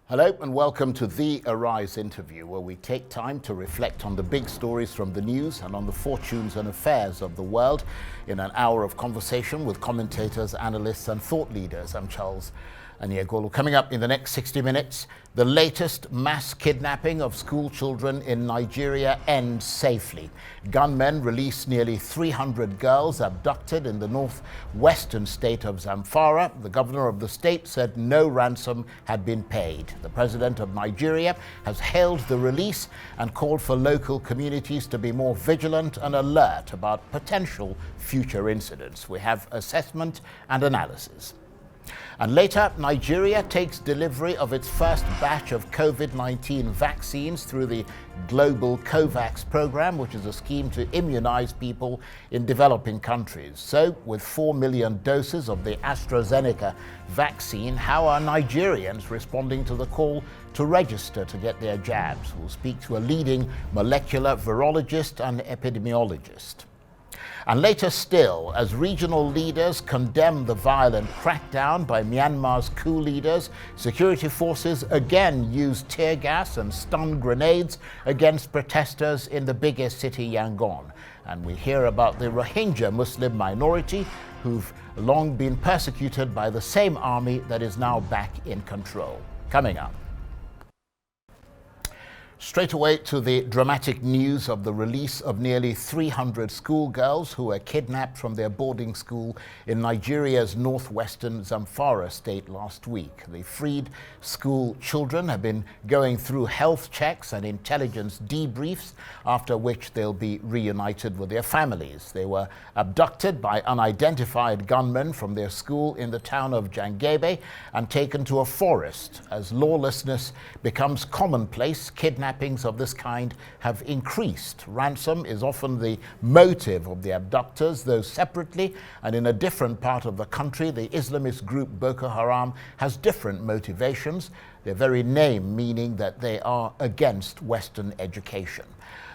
Hello and welcome to the Arise interview, where we take time to reflect on the big stories from the news and on the fortunes and affairs of the world in an hour of conversation with commentators, analysts and thought leaders. I'm Charles Aniagolu. Coming up in the next 60 minutes, the latest mass kidnapping of school children in Nigeria ends safely. Gunmen released nearly 300 girls abducted in the northwestern state of Zamfara. The governor of the state said no ransom had been paid. The president of Nigeria has hailed the release and called for local communities to be more vigilant and alert about potential future incidents. We have assessment and analysis. And later, Nigeria takes delivery of its first batch of COVID-19 vaccines through the global COVAX program, which is a scheme to immunize people in developing countries. So, with 4 million doses of the AstraZeneca vaccine, how are Nigerians responding to the call to register to get their jabs? We'll speak to a leading molecular virologist and epidemiologist. And later still, as regional leaders condemn the violent crackdown by Myanmar's coup leaders, security forces again used tear gas and stun grenades against protesters in the biggest city, Yangon. And we hear about the Rohingya Muslim minority who've long been persecuted by the same army that is now back in control. Coming up. Straight away to the dramatic news of the release of nearly 300 schoolgirls who were kidnapped from their boarding school in Nigeria's northwestern Zamfara state last week. The freed school children have been going through health checks and intelligence debriefs, after which they'll be reunited with their families. They were abducted by unidentified gunmen from their school in the town of Jangebe and taken to a forest. As lawlessness becomes commonplace, kidnappings of this kind have increased. Ransom is often the motive of the abductors, though separately and in a different part of the country, the Islamist group Boko Haram has different motivations, their very name meaning that they are against Western education.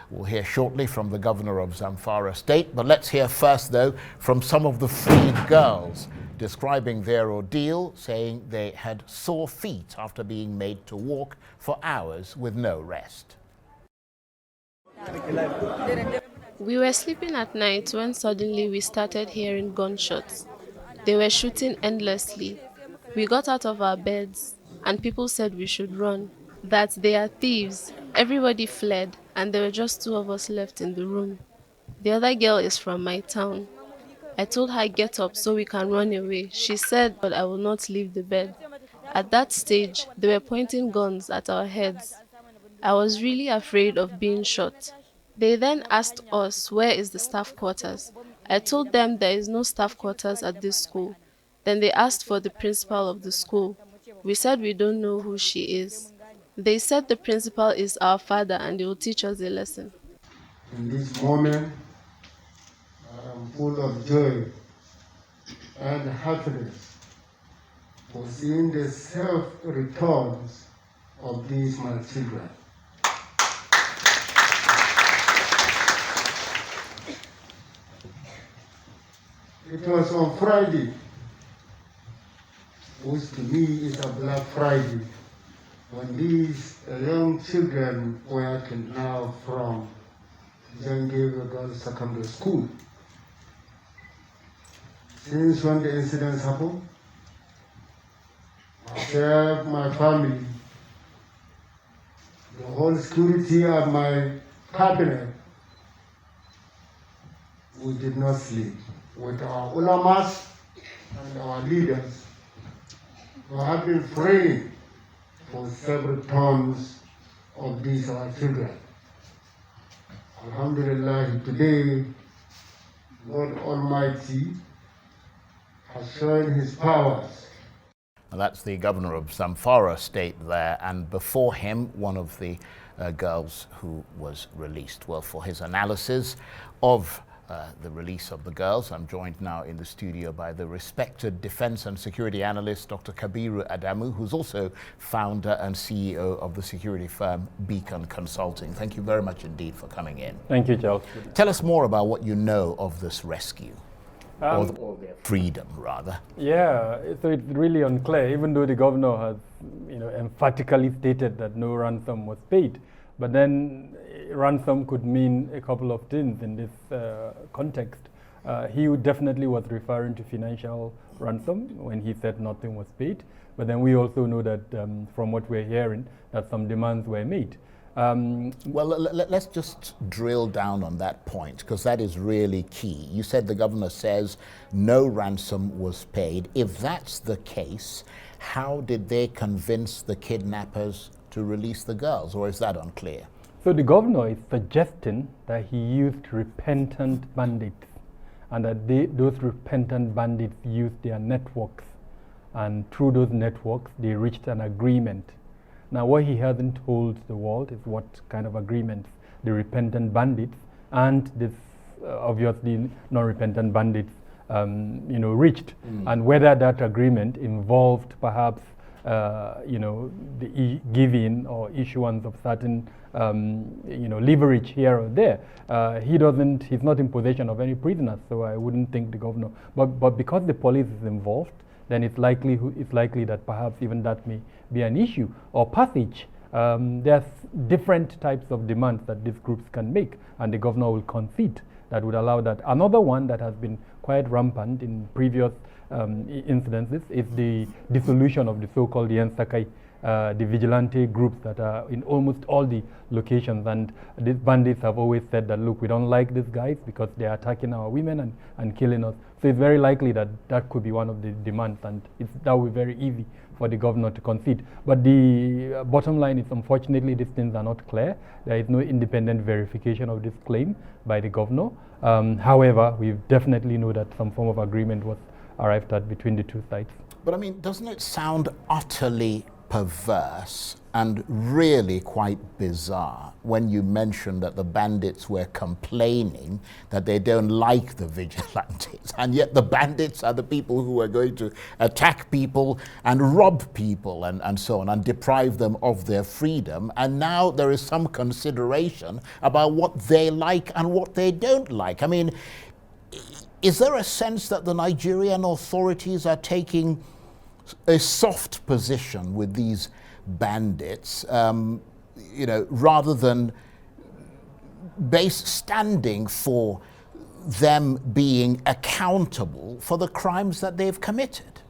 We'll hear shortly from the governor of Zamfara state, but let's hear first, though, from some of the freed girls describing their ordeal, saying they had sore feet after being made to walk for hours with no rest. We were sleeping at night when suddenly we started hearing gunshots. They were shooting endlessly. We got out of our beds and people said we should run, that they are thieves. Everybody fled and there were just 2 of us left in the room. The other girl is from my town. I told her get up so we can run away. She said, but I will not leave the bed. At that stage, they were pointing guns at our heads. I was really afraid of being shot. They then asked us, where is the staff quarters? I told them there is no staff quarters at this school. Then they asked for the principal of the school. We said we don't know who she is. They said the principal is our father and he will teach us a lesson. In this moment, I am full of joy and happiness for seeing the self-returns of these my children. It was on Friday, which to me is a Black Friday, when these young children were kidnapped from Jangebe Girls Secondary School. Since when the incidents happened, myself, my family, the whole security of my cabinet, we did not sleep. With our ulamas and our leaders, we have been praying for several tons of these our children. Alhamdulillah, today, God Almighty has shown his powers. Well, that's the governor of Zamfara state there, and before him, one of the girls who was released. Well, for his analysis of the release of the girls, I'm joined now in the studio by the respected defense and security analyst, Dr. Kabiru Adamu, who's also founder and CEO of the security firm Beacon Consulting. Thank you very much indeed for coming in. Thank you, Charles. Tell us more about what you know of this rescue. Or their freedom, rather. Yeah, so it's really unclear, even though the governor has, emphatically stated that no ransom was paid. But then ransom could mean a couple of things in this context. He definitely was referring to financial ransom when he said nothing was paid. But then we also know that from what we're hearing, that some demands were made. Well, let's just drill down on that point, because that is really key. You said the governor says no ransom was paid. If that's the case, how did they convince the kidnappers to release the girls, or is that unclear? So the governor is suggesting that he used repentant bandits, and that those repentant bandits used their networks, and through those networks they reached an agreement. Now, what he hasn't told the world is what kind of agreements the repentant bandits and this obviously non-repentant bandits reached, and whether that agreement involved perhaps the giving or issuance of certain leverage here or there. He's not in possession of any prisoners, so I wouldn't think the governor. But because the police is involved, then it's likely that perhaps even that may be an issue or passage. There's different types of demands that these groups can make, and the governor will concede that would allow that. Another one that has been quite rampant in previous incidences is the dissolution of the so-called Yensakai, the vigilante groups that are in almost all the locations. And these bandits have always said that, look, we don't like these guys because they're attacking our women and killing us. So it's very likely that that could be one of the demands, and that would be very easy for the governor to concede. But the bottom line is, unfortunately, these things are not clear. There is no independent verification of this claim by the governor. However, we definitely know that some form of agreement was arrived at between the two sides. But I mean, doesn't it sound utterly perverse and really quite bizarre when you mention that the bandits were complaining that they don't like the vigilantes, and yet the bandits are the people who are going to attack people and rob people and so on and deprive them of their freedom, and now there is some consideration about what they like and what they don't like. I mean, is there a sense that the Nigerian authorities are taking a soft position with these bandits, rather than standing for them being accountable for the crimes that they've committed?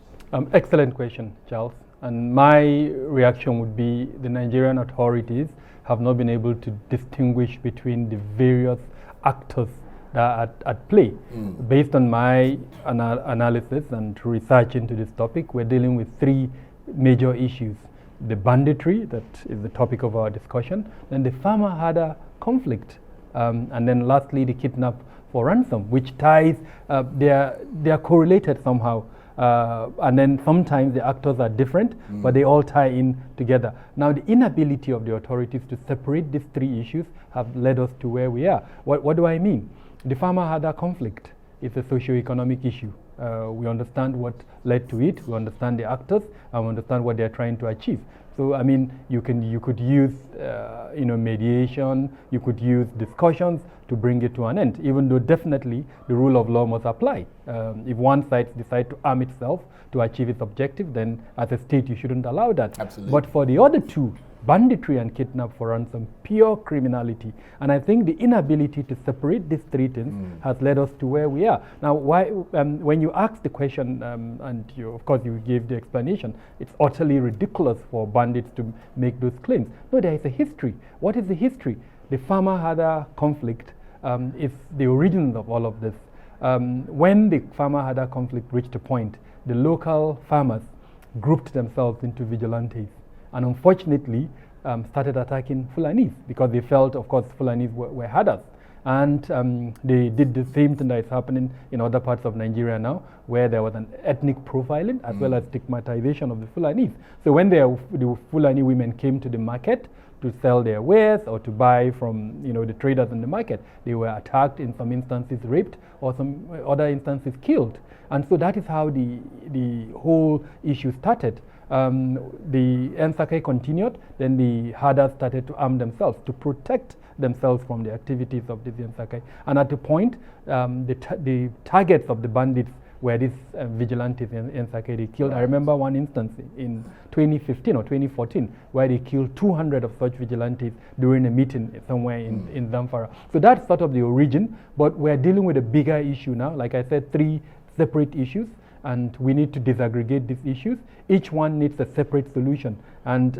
Excellent question, Charles. And my reaction would be the Nigerian authorities have not been able to distinguish between the various actors that are at play. Based on my analysis and research into this topic, we're dealing with three major issues. The banditry, that is the topic of our discussion, then the farmer-herder conflict, and then lastly the kidnap for ransom, which ties, they are correlated somehow. And then sometimes the actors are different, but they all tie in together. Now, the inability of the authorities to separate these three issues have led us to where we are. What do I mean? The farmer-herder conflict is a socio-economic issue. We understand what led to it, we understand the actors, and we understand what they're trying to achieve. So, I mean, you could use mediation, you could use discussions to bring it to an end, even though definitely the rule of law must apply. If one side decides to arm itself to achieve its objective, then as a state you shouldn't allow that. Absolutely. But for the other two, banditry and kidnap for ransom, pure criminality. And I think the inability to separate these three things has led us to where we are. Now, why? When you ask the question, and of course you gave the explanation, it's utterly ridiculous for bandits to make those claims. No, there is a history. What is the history? The farmer-herder conflict is the origin of all of this. When the farmer-herder conflict reached a point, the local farmers grouped themselves into vigilantes, and unfortunately started attacking Fulanis because they felt, of course, Fulanis were herders. And they did the same thing that is happening in other parts of Nigeria now, where there was an ethnic profiling as well as stigmatization of the Fulanis. So when the Fulani women came to the market to sell their wares or to buy from the traders in the market, they were attacked, in some instances raped, or some other instances killed. And so that is how the whole issue started. The Nsake continued, then the herders started to arm themselves to protect themselves from the activities of the Nsake. And at the point, the targets of the bandits where these vigilantes in Sake, they killed. Right. I remember one instance in 2015 or 2014 where they killed 200 of such vigilantes during a meeting somewhere in Zamfara. So that's sort of the origin, but we're dealing with a bigger issue now. Like I said, 3 separate issues, and we need to disaggregate these issues. Each one needs a separate solution, and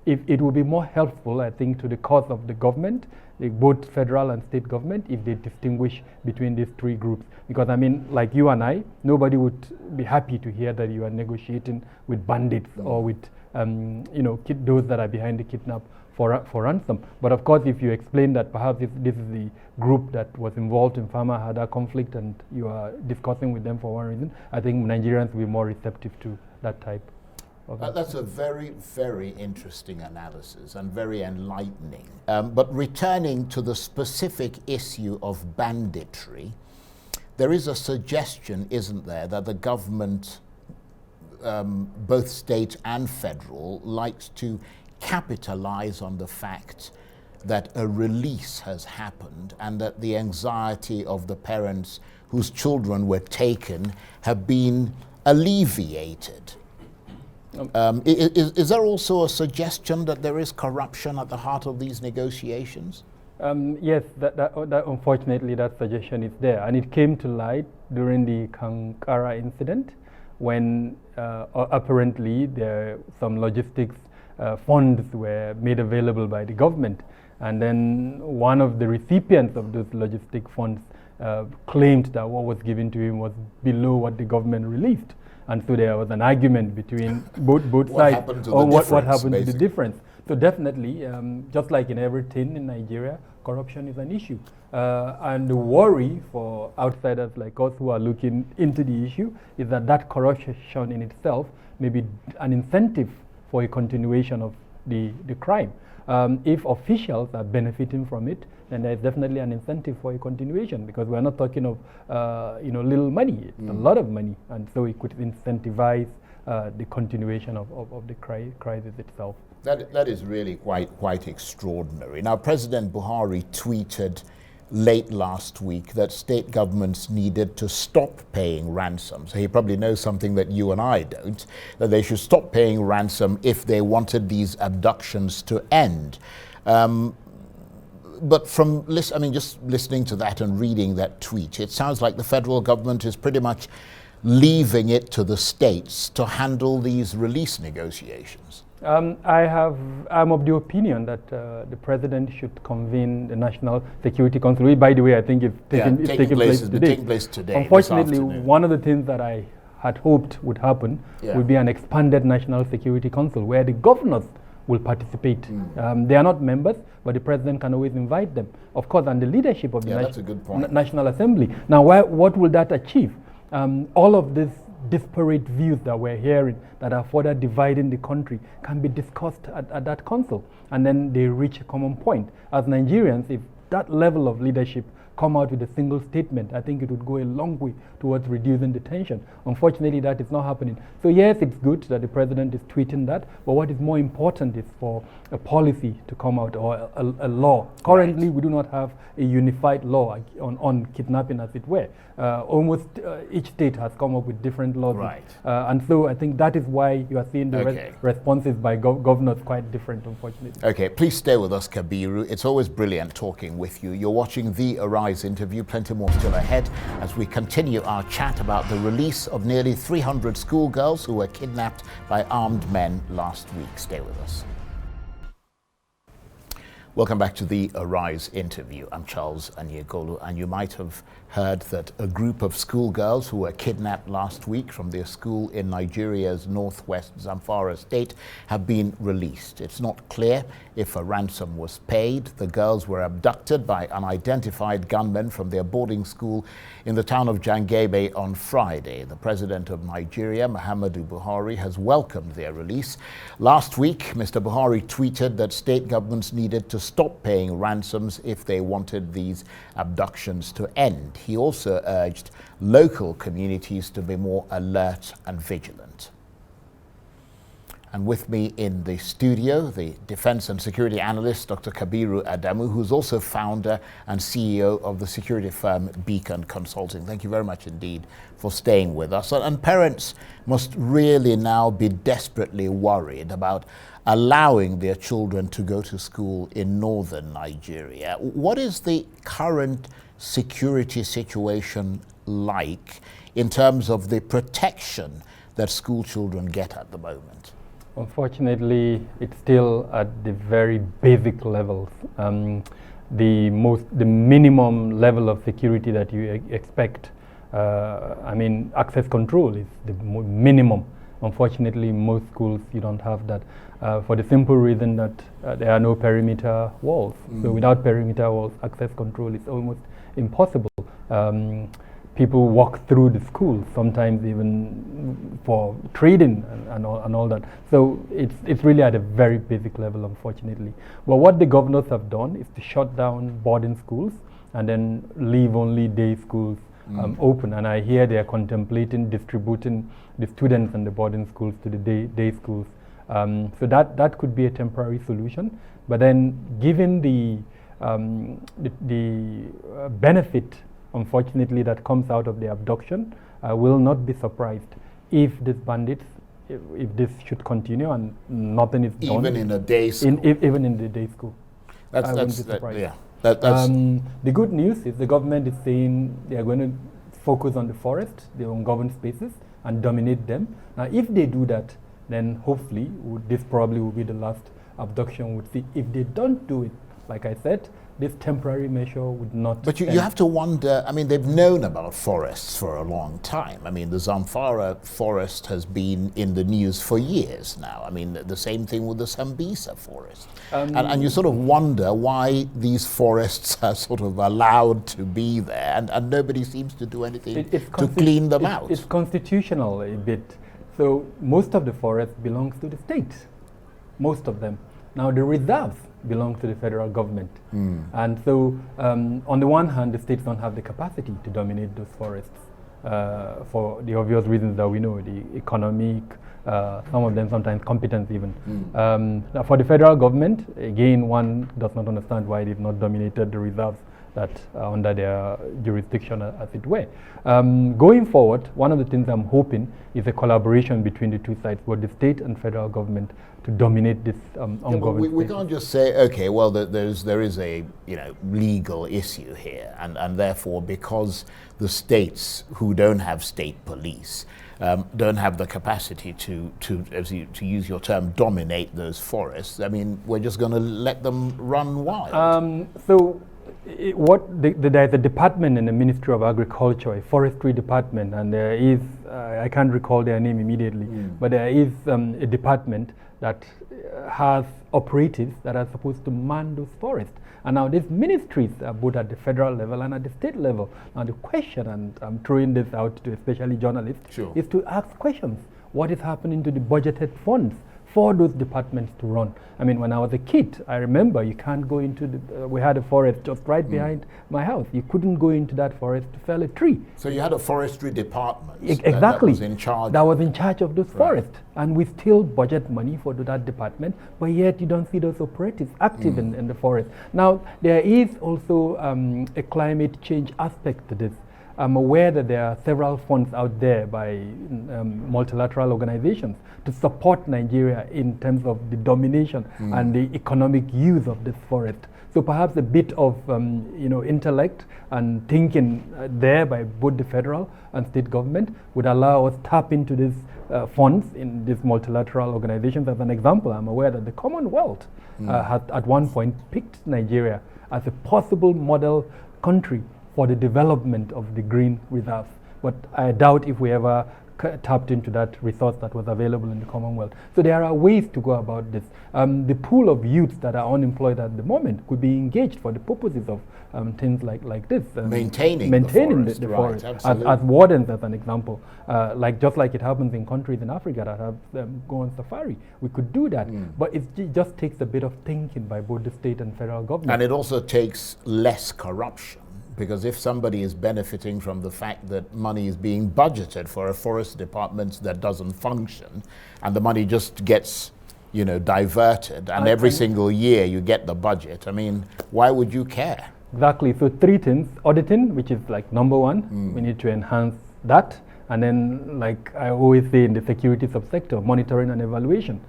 it would be more helpful, I think, to the cause of the government, both federal and state government, if they distinguish between these 3 groups. Because I mean, like you and I, nobody would be happy to hear that you are negotiating with bandits or with those that are behind the kidnap for ransom. But of course, if you explain that perhaps this is the group that was involved in Farmer had a conflict and you are discussing with them for one reason, I think Nigerians will be more receptive to that type. That's a very, very interesting analysis and very enlightening. But returning to the specific issue of banditry, there is a suggestion, isn't there, that the government, both state and federal, likes to capitalize on the fact that a release has happened and that the anxiety of the parents whose children were taken have been alleviated. Is there also a suggestion that there is corruption at the heart of these negotiations? Yes, that unfortunately that suggestion is there, and it came to light during the Kankara incident when apparently some logistics funds were made available by the government, and then one of the recipients of those logistic funds claimed that what was given to him was below what the government released. And so there was an argument between both sides on what happened to the difference. So definitely, just like in everything in Nigeria, corruption is an issue. And the worry for outsiders like us who are looking into the issue is that corruption in itself may be an incentive for a continuation of the crime. If officials are benefiting from it, then there is definitely an incentive for a continuation, because we're not talking of little money, it's a lot of money, and so it could incentivize the continuation of the crisis itself. That is really quite extraordinary. Now, President Buhari tweeted late last week that state governments needed to stop paying ransom. So he probably knows something that you and I don't, that they should stop paying ransom if they wanted these abductions to end. But just listening to that and reading that tweet, it sounds like the federal government is pretty much leaving it to the states to handle these release negotiations. I'm of the opinion that the president should convene the National Security Council, which, by the way, I think is taking place today. Unfortunately, one of the things that I had hoped would happen would be an expanded National Security Council where the governors will participate. They are not members, but the president can always invite them, of course, and the leadership of the National Assembly. Now, what will that achieve? All of these disparate views that we're hearing that are further dividing the country can be discussed at that council, and then they reach a common point. As Nigerians, if that level of leadership come out with a single statement, I think it would go a long way towards reducing the tension. Unfortunately, that is not happening. So yes, it's good that the president is tweeting that, but what is more important is for a policy to come out, or a law. Currently, we do not have a unified law on kidnapping, as it were. Almost each state has come up with different laws. Right. And so I think that is why you are seeing the responses by governors quite different, unfortunately. Okay, please stay with us, Kabiru. It's always brilliant talking with you. You're watching the Arise interview. Plenty more still ahead as we continue our chat about the release of nearly 300 schoolgirls who were kidnapped by armed men last week. Stay with us. Welcome back to the Arise interview. I'm Charles Anyegolu, and you might have heard that a group of schoolgirls who were kidnapped last week from their school in Nigeria's northwest Zamfara state have been released. It's not clear if a ransom was paid. The girls were abducted by unidentified gunmen from their boarding school in the town of Jangebe on Friday. The president of Nigeria, Muhammadu Buhari, has welcomed their release. Last week, Mr. Buhari tweeted that state governments needed to stop paying ransoms if they wanted these abductions to end. He also urged local communities to be more alert and vigilant. And with me in the studio, the defense and security analyst, Dr. Kabiru Adamu, who's also founder and CEO of the security firm Beacon Consulting. Thank you very much indeed for staying with us. And parents must really now be desperately worried about allowing their children to go to school in northern Nigeria. What is the current security situation like in terms of the protection that school children get at the moment? Unfortunately, it's still at the very basic levels. The minimum level of security that you expect. Access control is the minimum. Unfortunately, most schools, you don't have that for the simple reason that there are no perimeter walls. So without perimeter walls, access control is almost impossible. People walk through the school, sometimes even for trading and all that. So it's really at a very basic level, unfortunately. But what the governors have done is to shut down boarding schools and then leave only day schools open. And I hear they are contemplating distributing the students in the boarding schools to the day schools. So that could be a temporary solution. But then, given the benefit, unfortunately, that comes out of the abduction, I will not be surprised if these bandits, if this should continue and nothing is done. Even in a day school? Even in the day school. I wouldn't be surprised. The good news is the government is saying they are going to focus on the forest, the ungoverned spaces, and dominate them. Now, if they do that, then hopefully this probably will be the last abduction we'd see. If they don't do it, like I said, this temporary measure would not. But you have to wonder, they've known about forests for a long time. The Zamfara forest has been in the news for years now. The same thing with the Sambisa forest. And you sort of wonder why these forests are sort of allowed to be there and nobody seems to do anything to clean them out. It's constitutional a bit. So most of the forest belongs to the state, most of them. Now the reserves belong to the federal government. And so on the one hand, the states don't have the capacity to dominate those forests for the obvious reasons that we know, the economic, some of them sometimes competence even. For the federal government, again, one does not understand why they've not dominated the reserves that are under their jurisdiction, as it were. Going forward, one of the things I'm hoping is a collaboration between the two sides, both the state and federal government, to dominate this ungoverned we can't just say, okay, well, there is a legal issue here, and therefore, because the states who don't have state police don't have the capacity to use your term, dominate those forests. We're just going to let them run wild. There's a department in the Ministry of Agriculture, a forestry department, and there is, I can't recall their name immediately, but there is a department that has operatives that are supposed to man those forests. And now these ministries are both at the federal level and at the state level. Now the question, and I'm throwing this out to especially journalists, is to ask questions. What is happening to the budgeted funds for those departments to run? When I was a kid, I remember you can't go into we had a forest just right behind my house. You couldn't go into that forest to fell a tree. So you had a forestry department that was in charge. That was in charge of those forests. And we still budget money for that department, but yet you don't see those operatives active in the forest. Now, there is also a climate change aspect to this. I'm aware that there are several funds out there by multilateral organizations to support Nigeria in terms of the domination and the economic use of this forest. So perhaps a bit of intellect and thinking there by both the federal and state government would allow us tap into these funds in these multilateral organizations. As an example, I'm aware that the Commonwealth had at one point picked Nigeria as a possible model country for the development of the green reserves. But I doubt if we ever tapped into that resource that was available in the Commonwealth. So there are ways to go about this. The pool of youths that are unemployed at the moment could be engaged for the purposes of things like this. Maintaining the forest. As wardens, as an example. Just like it happens in countries in Africa that have go on safari. We could do that. But it just takes a bit of thinking by both the state and federal government. And it also takes less corruption, Because if somebody is benefiting from the fact that money is being budgeted for a forest department that doesn't function, and the money just gets, diverted, and every single year you get the budget, I mean, why would you care? Exactly. So 3 things: auditing, which is like number one. We need to enhance that. And then, like I always say in the security subsector, monitoring and evaluation.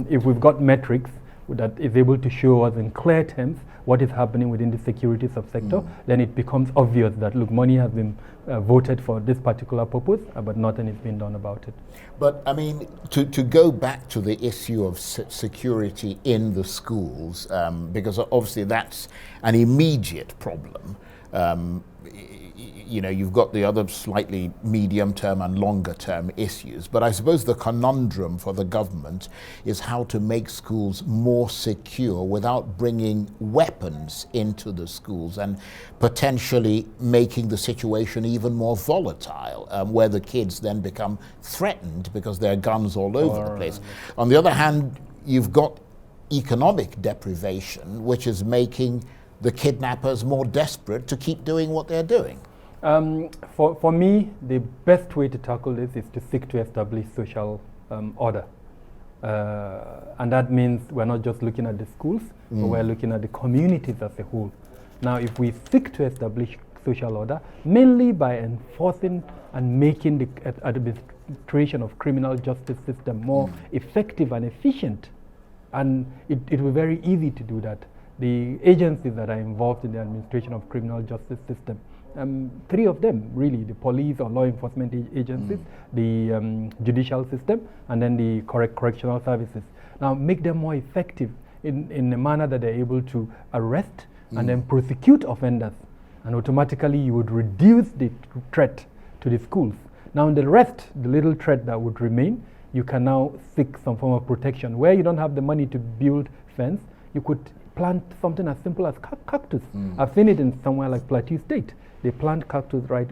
If we've got metrics that is able to show us in clear terms what is happening within the security subsector, then it becomes obvious that, look, money has been voted for this particular purpose, but nothing is being done about it. But I mean, to go back to the issue of security in the schools, because obviously that's an immediate problem. You've got the other slightly medium-term and longer-term issues. But I suppose the conundrum for the government is how to make schools more secure without bringing weapons into the schools and potentially making the situation even more volatile, where the kids then become threatened because there are guns all over the place. On the other hand, you've got economic deprivation, which is making the kidnappers more desperate to keep doing what they're doing. For me, the best way to tackle this is to seek to establish social order. And that means we're not just looking at the schools, but we're looking at the communities as a whole. Now, if we seek to establish social order, mainly by enforcing and making the administration of criminal justice system more effective and efficient, and it will be very easy to do that. The agencies that are involved in the administration of criminal justice system, 3 of them really: the police or law enforcement agencies, the judicial system, and then the correctional services. Now make them more effective in a manner that they're able to arrest and then prosecute offenders, and automatically you would reduce the threat to the schools. Now the rest, the little threat that would remain, you can now seek some form of protection. Where you don't have the money to build fence, you could plant something as simple as cactus. I've seen it in somewhere like Plateau State. They plant cactus right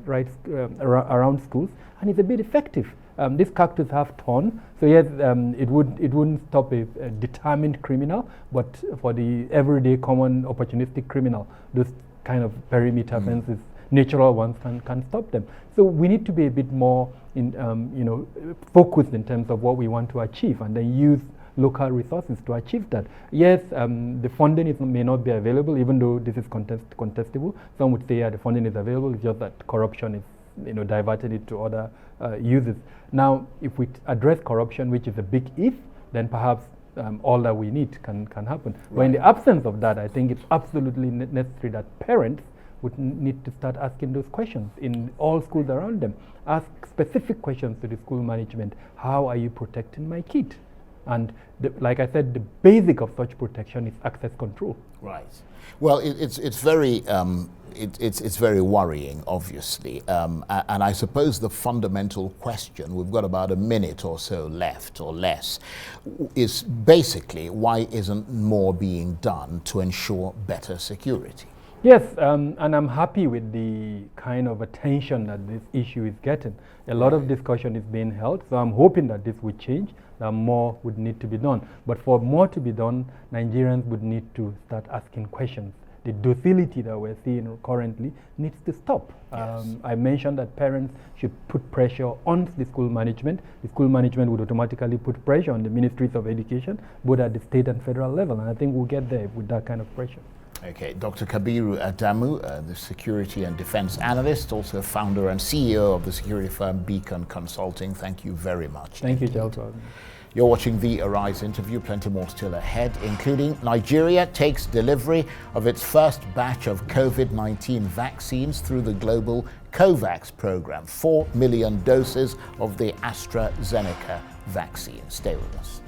around schools, and it's a bit effective. These cactus have thorns, so yes, it wouldn't stop a determined criminal, but for the everyday common opportunistic criminal, those kind of perimeter fences, natural ones, can stop them. So we need to be a bit more focused in terms of what we want to achieve, and then use local resources to achieve that. Yes, the funding may not be available, even though this is contestable. Some would say, the funding is available, it's just that corruption is diverted it to other uses. Now, if we address corruption, which is a big if, then perhaps all that we need can happen. Right. But in the absence of that, I think it's absolutely necessary that parents would need to start asking those questions in all schools around them. Ask specific questions to the school management. How are you protecting my kid? And like I said, the basic of such protection is access control. Right. Well, it's very worrying, obviously, and I suppose the fundamental question, we've got about a minute or so left or less, is basically why isn't more being done to ensure better security? Yes, and I'm happy with the kind of attention that this issue is getting. A lot of discussion is being held, so I'm hoping that this would change, that more would need to be done. But for more to be done, Nigerians would need to start asking questions. The docility that we're seeing currently needs to stop. Yes. I mentioned that parents should put pressure on the school management. The school management would automatically put pressure on the ministries of education, both at the state and federal level, and I think we'll get there with that kind of pressure. Okay, Dr. Kabiru Adamu, the security and defense analyst, also founder and CEO of the security firm Beacon Consulting. Thank you very much. Thank you, Charles. You're watching the Arise interview. Plenty more still ahead, including Nigeria takes delivery of its first batch of COVID-19 vaccines through the global COVAX program. 4 million doses of the AstraZeneca vaccine. Stay with us.